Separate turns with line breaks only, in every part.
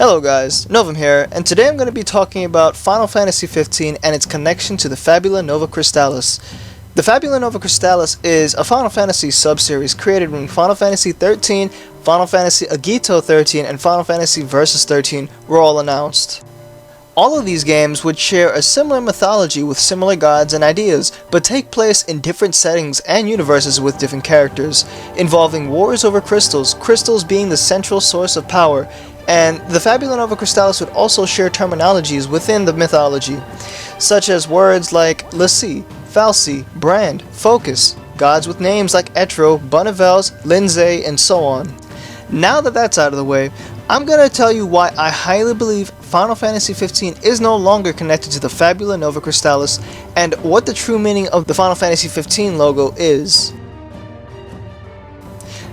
Hello guys, Novum here, and today I'm going to be talking about Final Fantasy XV and its connection to the Fabula Nova Crystallis. The Fabula Nova Crystallis is a Final Fantasy subseries created when Final Fantasy XIII, Final Fantasy Agito 13, and Final Fantasy Versus 13 were all announced. All of these games would share a similar mythology with similar gods and ideas, but take place in different settings and universes with different characters, involving wars over crystals, crystals being the central source of power, and the Fabula Nova Crystallis would also share terminologies within the mythology, such as words like Lassie, Falsi, Brand, Focus, gods with names like Etro, Bonavels, Lindsay, and so on. Now that that's out of the way, I'm going to tell you why I highly believe Final Fantasy XV is no longer connected to the Fabula Nova Crystallis and what the true meaning of the Final Fantasy XV logo is.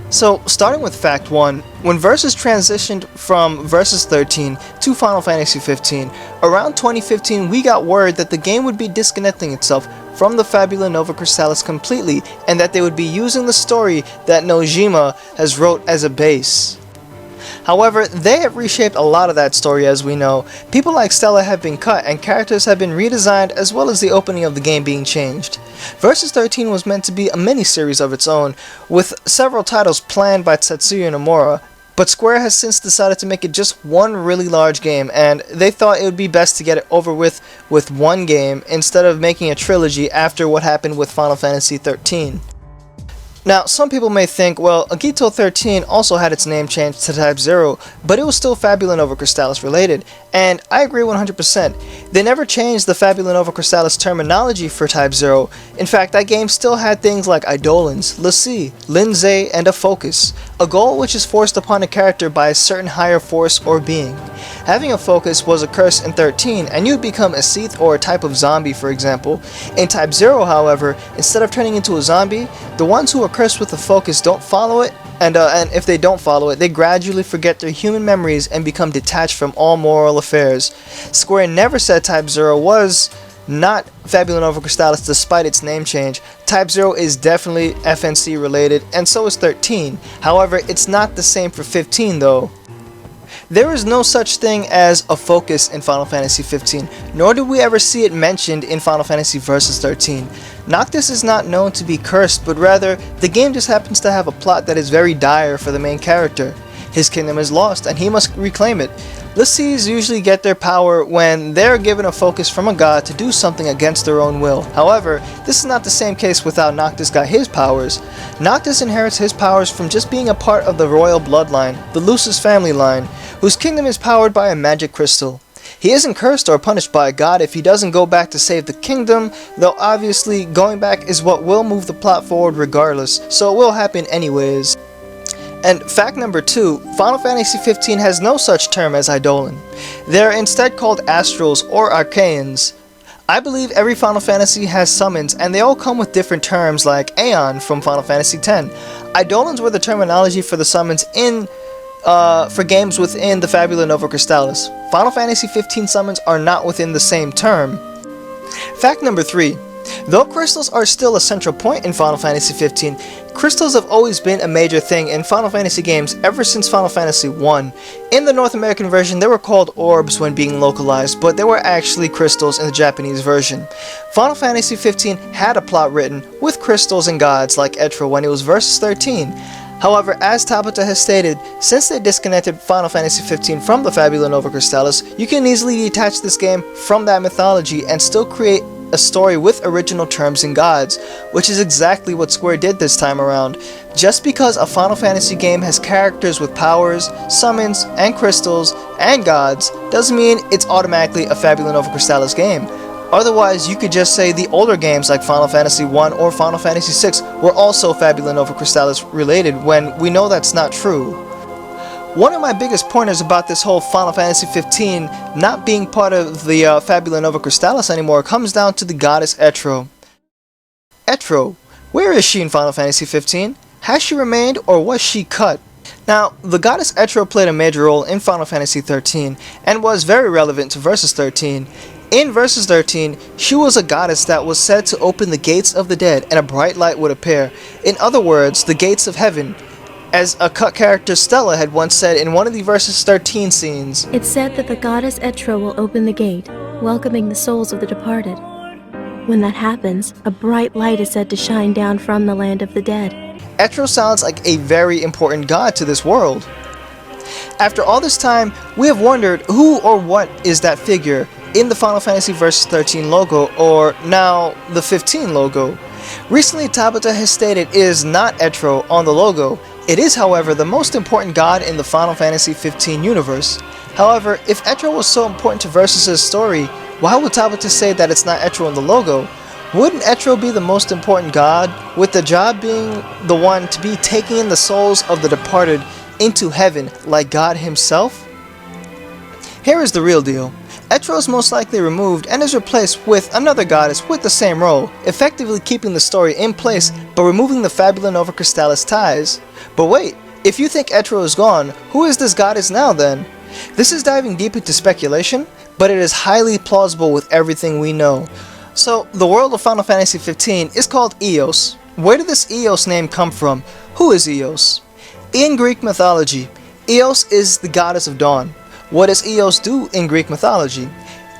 So, starting with Fact 1, when Versus transitioned from Versus 13 to Final Fantasy XV, around 2015 we got word that the game would be disconnecting itself from the Fabula Nova Crystallis completely, and that they would be using the story that Nojima has wrote as a base. However, they have reshaped a lot of that story as we know. People like Stella have been cut and characters have been redesigned, as well as the opening of the game being changed. Versus 13 was meant to be a mini-series of its own, with several titles planned by Tetsuya Nomura, but Square has since decided to make it just one really large game, and they thought it would be best to get it over with one game instead of making a trilogy after what happened with Final Fantasy XIII. Now, some people may think, well, Agito 13 also had its name changed to Type 0, but it was still Fabula Nova Crystallis related, and I agree 100%. They never changed the Fabula Nova Crystallis terminology for Type 0. In fact, that game still had things like Eidolons, Lassie, Lindsay, and a Focus, a goal which is forced upon a character by a certain higher force or being. Having a Focus was a curse in 13, and you'd become a Seath or a type of zombie, for example. In Type 0, however, instead of turning into a zombie, the ones who are cursed with a Focus don't follow it, and if they don't follow it, they gradually forget their human memories and become detached from all moral affairs. Square never said Type 0 was not Fabula Nova Crystallis despite its name change. Type 0 is definitely FNC related, and so is 13. However, it's not the same for 15 though. There is no such thing as a Focus in Final Fantasy XV, nor do we ever see it mentioned in Final Fantasy Versus 13. Noctis is not known to be cursed, but rather, the game just happens to have a plot that is very dire for the main character. His kingdom is lost, and he must reclaim it. Lassies usually get their power when they're given a Focus from a god to do something against their own will. However, this is not the same case with how Noctis got his powers. Noctis inherits his powers from just being a part of the royal bloodline, the Lucis family line, whose kingdom is powered by a magic crystal. He isn't cursed or punished by a god if he doesn't go back to save the kingdom, though obviously going back is what will move the plot forward regardless, so it will happen anyways. And fact number 2, Final Fantasy XV has no such term as Eidolon. They are instead called Astrals or Archaeans. I believe every Final Fantasy has summons, and they all come with different terms like Aeon from Final Fantasy X. Eidolons were the terminology for the summons for games within the Fabula Nova Crystallis. Final Fantasy XV summons are not within the same term. Fact number 3. Though crystals are still a central point in Final Fantasy XV, crystals have always been a major thing in Final Fantasy games ever since Final Fantasy I. In the North American version, they were called orbs when being localized, but they were actually crystals in the Japanese version. Final Fantasy XV had a plot written with crystals and gods like Etro when it was Versus 13. However, as Tabata has stated, since they disconnected Final Fantasy XV from the Fabula Nova Crystallis, you can easily detach this game from that mythology and still create a story with original terms and gods, which is exactly what Square did this time around. Just because a Final Fantasy game has characters with powers, summons, and crystals, and gods, doesn't mean it's automatically a Fabula Nova Crystallis game. Otherwise, you could just say the older games like Final Fantasy I or Final Fantasy VI were also Fabula Nova Crystallis related, when we know that's not true. One of my biggest pointers about this whole Final Fantasy XV not being part of the Fabula Nova Crystallis anymore comes down to the goddess Etro. Etro, where is she in Final Fantasy XV? Has she remained, or was she cut? Now, the goddess Etro played a major role in Final Fantasy XIII and was very relevant to Versus 13. In Versus 13, she was a goddess that was said to open the gates of the dead and a bright light would appear. In other words, the gates of heaven. As a cut character Stella had once said in one of the Versus 13 scenes,
"It's said that the goddess Etro will open the gate, welcoming the souls of the departed. When that happens, a bright light is said to shine down from the land of the dead."
Etro sounds like a very important god to this world. After all this time, we have wondered who or what is that figure in the Final Fantasy Versus 13 logo, or now the 15 logo. Recently, Tabata has stated it is not Etro on the logo. It is, however, the most important god in the Final Fantasy 15 universe. However, if Etro was so important to Versus' story, why would Tabata say that it's not Etro in the logo? Wouldn't Etro be the most important god, with the job being the one to be taking in the souls of the departed into heaven like God himself? Here is the real deal. Etro is most likely removed and is replaced with another goddess with the same role, effectively keeping the story in place but removing the Fabula Nova Crystallis ties. But wait, if you think Etro is gone, who is this goddess now then? This is diving deep into speculation, but it is highly plausible with everything we know. So, the world of Final Fantasy 15 is called Eos. Where did this Eos name come from? Who is Eos? In Greek mythology, Eos is the goddess of dawn. What does Eos do in Greek mythology?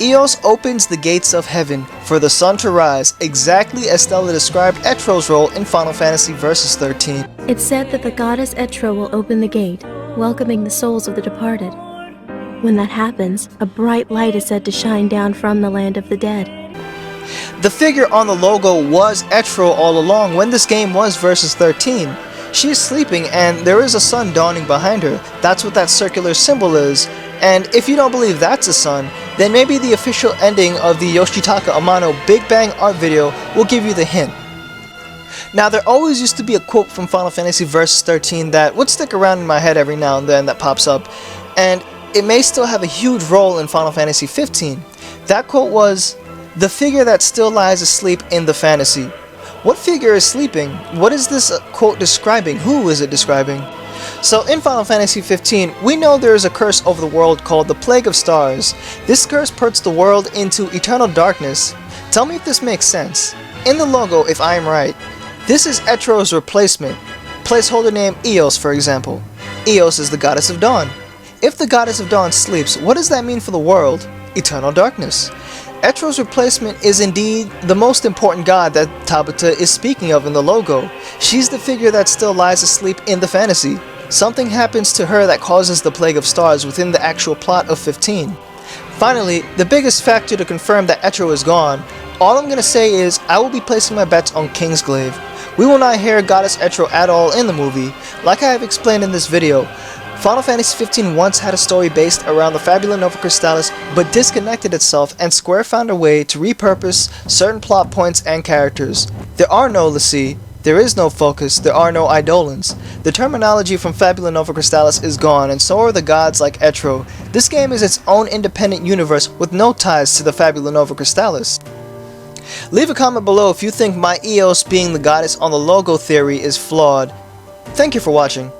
Eos opens the gates of heaven for the sun to rise, exactly as Stella described Etro's role in Final Fantasy Versus 13.
"It's said that the goddess Etro will open the gate, welcoming the souls of the departed. When that happens, a bright light is said to shine down from the land of the dead."
The figure on the logo was Etro all along when this game was Versus 13. She is sleeping and there is a sun dawning behind her. That's what that circular symbol is. And if you don't believe that's a sun, then maybe the official ending of the Yoshitaka Amano Big Bang art video will give you the hint. Now, there always used to be a quote from Final Fantasy Versus 13 that would stick around in my head every now and then that pops up, and it may still have a huge role in Final Fantasy 15. That quote was, "The figure that still lies asleep in the fantasy." What figure is sleeping? What is this quote describing? Who is it describing? So in Final Fantasy 15, we know there is a curse over the world called the Plague of Stars. This curse puts the world into eternal darkness. Tell me if this makes sense. In the logo, if I am right, this is Etro's replacement. Placeholder name Eos, for example. Eos is the goddess of dawn. If the goddess of dawn sleeps, what does that mean for the world? Eternal darkness. Etro's replacement is indeed the most important god that Tabata is speaking of in the logo. She's the figure that still lies asleep in the fantasy. Something happens to her that causes the Plague of Stars within the actual plot of 15. Finally, the biggest factor to confirm that Etro is gone, all I'm gonna say is I will be placing my bets on Kingsglaive. We will not hear Goddess Etro at all in the movie. Like I have explained in this video, Final Fantasy 15 once had a story based around the Fabula Nova Crystallis, but disconnected itself, and Square found a way to repurpose certain plot points and characters. There are no Lassie, there is no Focus, there are no Eidolons. The terminology from Fabula Nova Crystallis is gone, and so are the gods like Etro. This game is its own independent universe with no ties to the Fabula Nova Crystallis. Leave a comment below if you think my Eos being the goddess on the logo theory is flawed. Thank you for watching.